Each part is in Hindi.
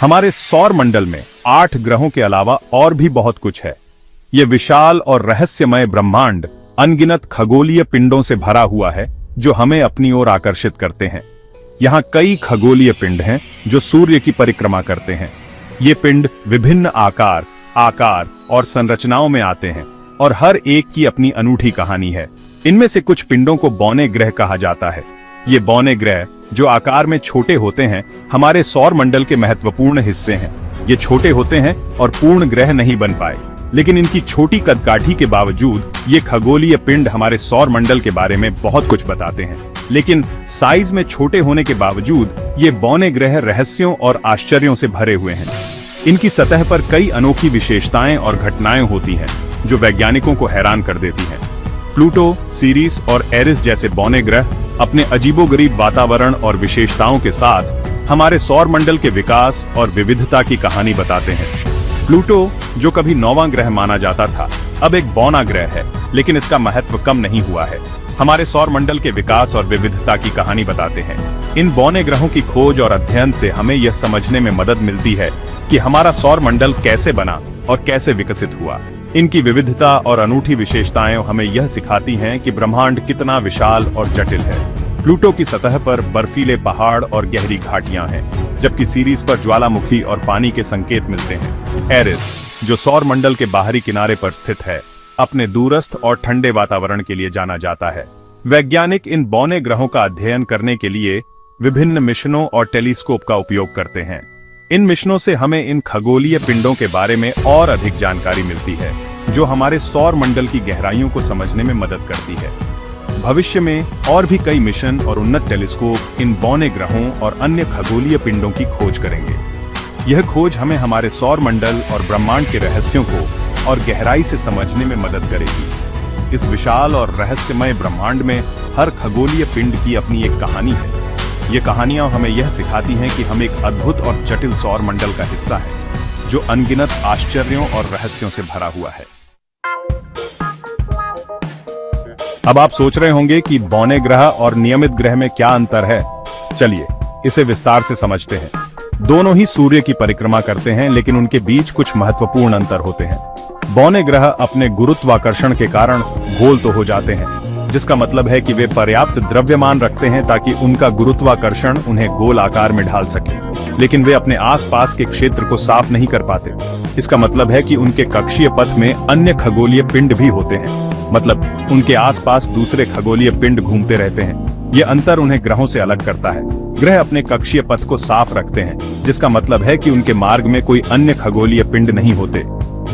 हमारे सौर मंडल में 8 ग्रहों के अलावा और भी बहुत कुछ है। ये विशाल और रहस्यमय ब्रह्मांड अनगिनत खगोलीय पिंडों से भरा हुआ है जो हमें अपनी ओर आकर्षित करते हैं। यहाँ कई खगोलीय पिंड हैं जो सूर्य की परिक्रमा करते हैं। ये पिंड विभिन्न आकार और संरचनाओं में आते हैं और हर एक की अपनी अनूठी कहानी है। इनमें से कुछ पिंडों को बौने ग्रह कहा जाता है। ये बौने ग्रह जो आकार में छोटे होते हैं हमारे सौर मंडल के महत्वपूर्ण हिस्से हैं। ये छोटे होते हैं और पूर्ण ग्रह नहीं बन पाए, लेकिन इनकी छोटी कदकाठी के बावजूद ये खगोलीय पिंड हमारे सौर मंडल के बारे में बहुत कुछ बताते हैं। लेकिन साइज में छोटे होने के बावजूद ये बौने ग्रह रहस्यों और आश्चर्यों से भरे हुए हैं। इनकी सतह पर कई अनोखी विशेषताएं और घटनाएं होती हैं जो वैज्ञानिकों को हैरान कर देती हैं। प्लूटो, सीरिस और एरिस जैसे बौने ग्रह अपने अजीबोगरीब वातावरण और विशेषताओं के साथ हमारे सौर मंडल के विकास और विविधता की कहानी बताते हैं। प्लूटो, जो कभी 9वां ग्रह माना जाता था, अब एक बौना ग्रह है, लेकिन इसका महत्व कम नहीं हुआ है। हमारे सौर मंडल के विकास और विविधता की कहानी बताते हैं। इन बौने ग्रहों की खोज और अध्ययन से हमें यह समझने में मदद मिलती है कि हमारा सौर मंडल कैसे बना और कैसे विकसित हुआ। इनकी विविधता और अनूठी विशेषताएं हमें यह सिखाती हैं कि ब्रह्मांड कितना विशाल और जटिल है। प्लूटो की सतह पर बर्फीले पहाड़ और गहरी घाटियां हैं, जबकि सीरीज पर ज्वालामुखी और पानी के संकेत मिलते हैं। एरिस, जो सौर मंडल के बाहरी किनारे पर स्थित है, अपने दूरस्थ और ठंडे वातावरण के लिए जाना जाता है। वैज्ञानिक इन बौने ग्रहों का अध्ययन करने के लिए विभिन्न मिशनों और टेलीस्कोप का उपयोग करते हैं। इन मिशनों से हमें इन खगोलीय पिंडों के बारे में और अधिक जानकारी मिलती है, जो हमारे सौर मंडल की गहराइयों को समझने में मदद करती है। भविष्य में और भी कई मिशन और उन्नत टेलीस्कोप इन बौने ग्रहों और अन्य खगोलीय पिंडों की खोज करेंगे। यह खोज हमें हमारे सौर मंडल और ब्रह्मांड के रहस्यों को और गहराई से समझने में मदद करेगी। इस विशाल और रहस्यमय ब्रह्मांड में हर खगोलीय पिंड की अपनी एक कहानी है। ये कहानियां हमें यह सिखाती हैं कि हम एक अद्भुत और जटिल सौर मंडल का हिस्सा हैं, जो अनगिनत आश्चर्यों और रहस्यों से भरा हुआ है। अब आप सोच रहे होंगे कि बौने ग्रह और नियमित ग्रह में क्या अंतर है। चलिए इसे विस्तार से समझते हैं। दोनों ही सूर्य की परिक्रमा करते हैं, लेकिन उनके बीच कुछ महत्वपूर्ण अंतर होते हैं। बौने ग्रह अपने गुरुत्वाकर्षण के कारण गोल तो हो जाते हैं, जिसका मतलब है कि वे पर्याप्त द्रव्यमान रखते हैं ताकि उनका गुरुत्वाकर्षण उन्हें गोल आकार में ढाल सके, लेकिन वे अपने आसपास के क्षेत्र को साफ नहीं कर पाते। इसका मतलब है कि उनके कक्षीय पथ में अन्य खगोलीय पिंड भी होते हैं, मतलब उनके आसपास दूसरे खगोलीय पिंड घूमते रहते हैं। ये अंतर उन्हें ग्रहों से अलग करता है। ग्रह अपने कक्षीय पथ को साफ रखते हैं, जिसका मतलब है कि उनके मार्ग में कोई अन्य खगोलीय पिंड नहीं होते।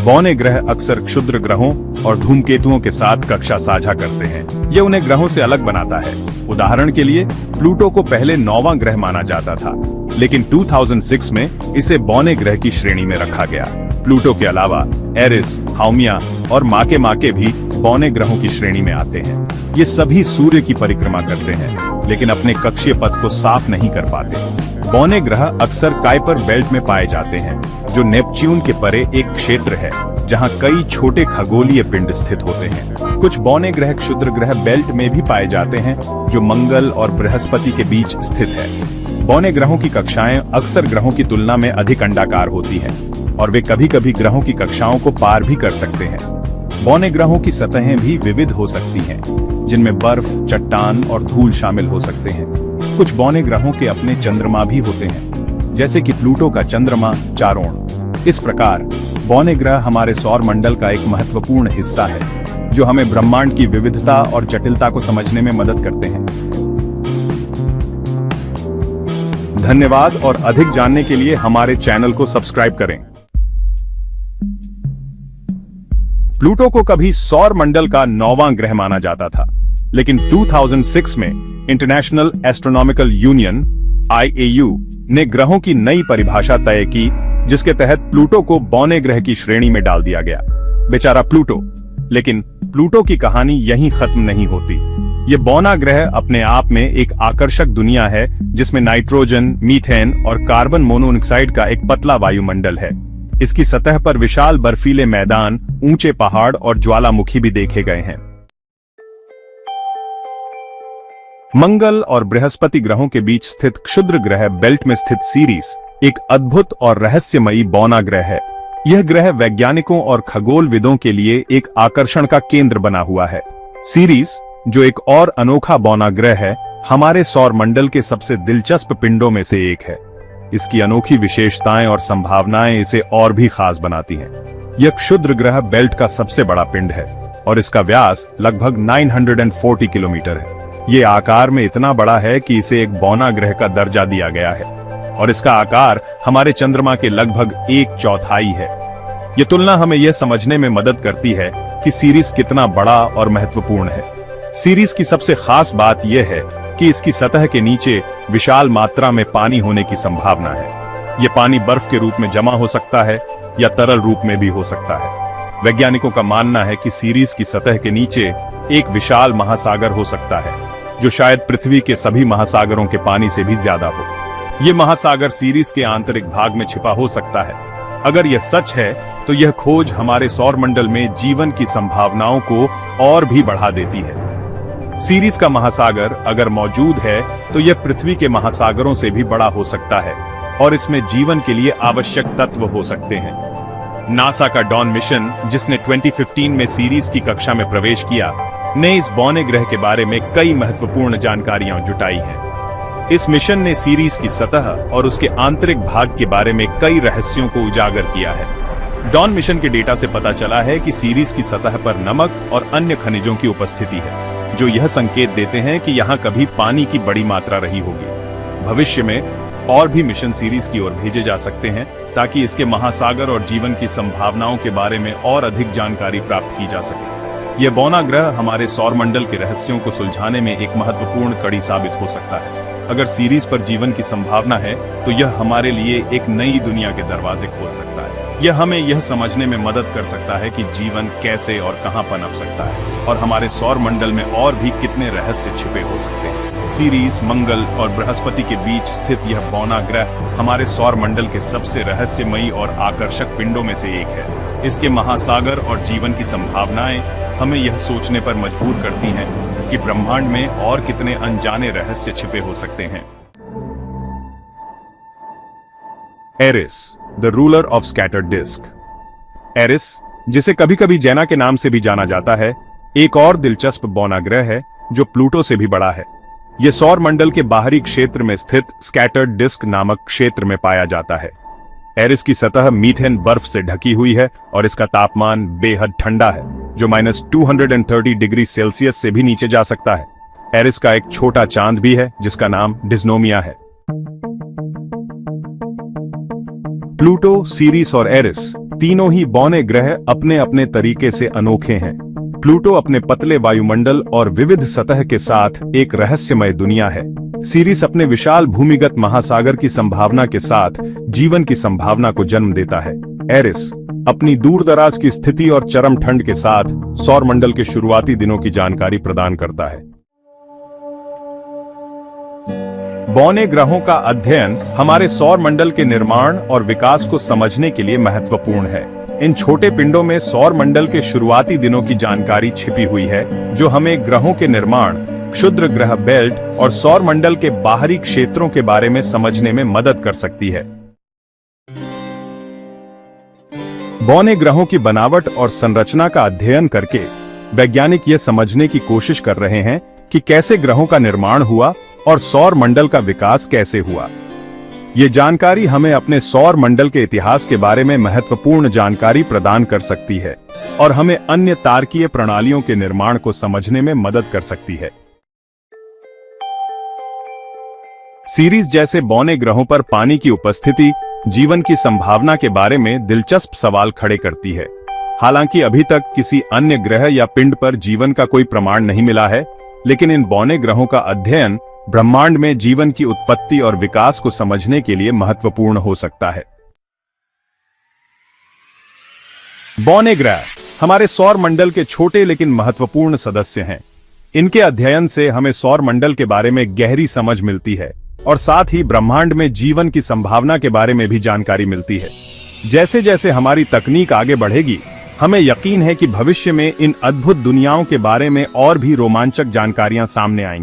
बौने ग्रह अक्सर क्षुद्र ग्रहों और धूमकेतुओं के साथ कक्षा साझा करते हैं। ये उन्हें ग्रहों से अलग बनाता है। उदाहरण के लिए प्लूटो को पहले 9वां ग्रह माना जाता था, लेकिन 2006 में इसे बौने ग्रह की श्रेणी में रखा गया। प्लूटो के अलावा एरिस, हाउमिया और माके भी बौने ग्रहों की श्रेणी में आते हैं। ये सभी सूर्य की परिक्रमा करते हैं, लेकिन अपने कक्षीय पथ को साफ नहीं कर पाते। बौने ग्रह अक्सर काइपर बेल्ट में पाए जाते हैं, जो नेपच्यून के परे एक क्षेत्र है जहां कई छोटे खगोलीय पिंड स्थित होते हैं। कुछ बौने ग्रह क्षुद्र ग्रह बेल्ट में भी पाए जाते हैं, जो मंगल और बृहस्पति के बीच स्थित है। बौने ग्रहों की कक्षाएं अक्सर ग्रहों की तुलना में अधिक अंडाकार होती हैं, और वे कभी-कभी ग्रहों की कक्षाओं को पार भी कर सकते हैं। बौने ग्रहों की सतहें भी विविध हो सकती हैं, जिनमें बर्फ, चट्टान और धूल शामिल हो सकते हैं। कुछ बौने ग्रहों के अपने चंद्रमा भी होते हैं, जैसे कि प्लूटो का चंद्रमा चारोन। इस प्रकार बौने ग्रह हमारे सौर मंडल का एक महत्वपूर्ण हिस्सा है, जो हमें ब्रह्मांड की विविधता और जटिलता को समझने में मदद करते हैं। धन्यवाद, और अधिक जानने के लिए हमारे चैनल को सब्सक्राइब करें। प्लूटो को कभी सौर मंडल का 9वां ग्रह माना जाता था, लेकिन 2006 में इंटरनेशनल एस्ट्रोनॉमिकल यूनियन (IAU) ने ग्रहों की नई परिभाषा तय की, जिसके तहत प्लूटो को बौने ग्रह की श्रेणी में डाल दिया गया। बेचारा प्लूटो। लेकिन प्लूटो की कहानी यहीं खत्म नहीं होती। ये बौना ग्रह अपने आप में एक आकर्षक दुनिया है, जिसमें नाइट्रोजन, मीथेन और कार्बन मोनोऑक्साइड का एक पतला वायुमंडल है। इसकी सतह पर विशाल बर्फीले मैदान, ऊंचे पहाड़ और ज्वालामुखी भी देखे गए हैं। मंगल और बृहस्पति ग्रहों के बीच स्थित क्षुद्र ग्रह बेल्ट में स्थित सीरीस एक अद्भुत और रहस्यमयी बौना ग्रह है। यह ग्रह वैज्ञानिकों और खगोलविदों के लिए एक आकर्षण का केंद्र बना हुआ है। सीरीस, जो एक और अनोखा बौना ग्रह है, हमारे सौर मंडल के सबसे दिलचस्प पिंडों में से एक है। इसकी अनोखी विशेषताएं और संभावनाएं इसे और भी खास बनाती हैं। यह क्षुद्र ग्रह बेल्ट का सबसे बड़ा पिंड है और इसका व्यास लगभग 940 किलोमीटर है। ये आकार में इतना बड़ा है कि इसे एक बौना ग्रह का दर्जा दिया गया है और इसका आकार हमारे चंद्रमा के लगभग 1/4 है। ये तुलना हमें यह समझने में मदद करती है कि सीरीस कितना बड़ा और महत्वपूर्ण है। सीरीस की सबसे खास बात यह है कि इसकी सतह के नीचे विशाल मात्रा में पानी होने की संभावना है। यह पानी बर्फ के रूप में जमा हो सकता है या तरल रूप में भी हो सकता है। वैज्ञानिकों का मानना है कि सीरीस की सतह के नीचे एक विशाल महासागर हो सकता है, जो शायद पृथ्वी के सभी महासागरों के पानी से भी ज्यादा हो। यह महासागर सीरीस के आंतरिक भाग में छिपा हो सकता है। अगर यह सच है तो यह खोज हमारे सौरमंडल में जीवन की संभावनाओं को और भी बढ़ा देती है। सीरीस का महासागर अगर मौजूद है तो यह पृथ्वी के महासागरों से भी बड़ा हो सकता है और इसमें जीवन के लिए आवश्यक तत्व हो सकते हैं। नासा का डॉन मिशन, जिसने 2015 में सीरीस की कक्षा में प्रवेश किया, ने इस बौने ग्रह के बारे में कई महत्वपूर्ण जानकारियां जुटाई हैं। इस मिशन ने सीरीस की सतह और उसके आंतरिक भाग के बारे में कई रहस्यों को उजागर किया है। डॉन मिशन के डेटा से पता चला है कि सीरीस की सतह पर नमक और अन्य खनिजों की उपस्थिति है, जो यह संकेत देते हैं कि यहाँ कभी पानी की बड़ी मात्रा रही होगी। भविष्य में और भी मिशन सीरीज की ओर भेजे जा सकते हैं ताकि इसके महासागर और जीवन की संभावनाओं के बारे में और अधिक जानकारी प्राप्त की जा सके। यह बौना ग्रह हमारे सौरमंडल के रहस्यों को सुलझाने में एक महत्वपूर्ण कड़ी साबित हो सकता है। अगर सीरीज पर जीवन की संभावना है तो यह हमारे लिए एक नई दुनिया के दरवाजे खोल सकता है। यह हमें यह समझने में मदद कर सकता है कि जीवन कैसे और कहां पनप सकता है और हमारे सौरमंडल में और भी कितने रहस्य छिपे हो सकते हैं। सीरीस, मंगल और बृहस्पति के बीच स्थित यह बौना ग्रह हमारे सौरमंडल के सबसे रहस्यमयी और आकर्षक पिंडों में से एक है। इसके महासागर और जीवन की संभावनाएं हमें यह सोचने पर मजबूर करती हैं कि ब्रह्मांड में और कितने अनजाने रहस्य छिपे हो सकते हैं। Eris, the ruler of scattered disc. Eris, जिसे कभी कभी जेना के नाम से भी जाना जाता है, एक और दिलचस्प बौना ग्रह है जो प्लूटो से भी बड़ा है। यह सौर मंडल के बाहरी क्षेत्र में स्थित स्कैटर्ड डिस्क नामक क्षेत्र में पाया जाता है। एरिस की सतह मीथेन बर्फ से ढकी हुई है और इसका तापमान बेहद ठंडा है, जो -230 डिग्री सेल्सियस से भी नीचे जा सकता है। एरिस का एक छोटा चांद भी है जिसका नाम डिस्नोमिया है। प्लूटो, सीरीस और एरिस तीनों ही बौने ग्रह अपने अपने तरीके से अनोखे हैं। प्लूटो अपने पतले वायुमंडल और विविध सतह के साथ एक रहस्यमय दुनिया है। सीरीस अपने विशाल भूमिगत महासागर की संभावना के साथ जीवन की संभावना को जन्म देता है। एरिस अपनी दूरदराज की स्थिति और चरम ठंड के साथ सौरमंडल के शुरुआती दिनों की जानकारी प्रदान करता है। बौने ग्रहों का अध्ययन हमारे सौरमंडल के निर्माण और विकास को समझने के लिए महत्वपूर्ण है। इन छोटे पिंडों में सौरमंडल के शुरुआती दिनों की जानकारी छिपी हुई है, जो हमें ग्रहों के निर्माण, क्षुद्र ग्रह बेल्ट और सौरमंडल के बाहरी क्षेत्रों के बारे में समझने में मदद कर सकती है। बौने ग्रहों की बनावट और संरचना का अध्ययन करके वैज्ञानिक यह समझने की कोशिश कर रहे हैं कि कैसे ग्रहों का निर्माण हुआ और सौर मंडल का विकास कैसे हुआ। ये जानकारी हमें अपने सौर मंडल के इतिहास के बारे में महत्वपूर्ण जानकारी प्रदान कर सकती है और हमें अन्य तारकीय प्रणालियों के निर्माण को समझने में मदद कर सकती है। सीरीज जैसे बौने ग्रहों पर पानी की उपस्थिति जीवन की संभावना के बारे में दिलचस्प सवाल खड़े करती है। हालांकि अभी तक किसी अन्य ग्रह या पिंड पर जीवन का कोई प्रमाण नहीं मिला है, लेकिन इन बौने ग्रहों का अध्ययन ब्रह्मांड में जीवन की उत्पत्ति और विकास को समझने के लिए महत्वपूर्ण हो सकता है। बौने ग्रह हमारे सौर मंडल के छोटे लेकिन महत्वपूर्ण सदस्य हैं। इनके अध्ययन से हमें सौर मंडल के बारे में गहरी समझ मिलती है और साथ ही ब्रह्मांड में जीवन की संभावना के बारे में भी जानकारी मिलती है। जैसे जैसे हमारी तकनीक आगे बढ़ेगी, हमें यकीन है कि भविष्य में इन अद्भुत दुनियाओं के बारे में और भी रोमांचक जानकारियां सामने आएंगी।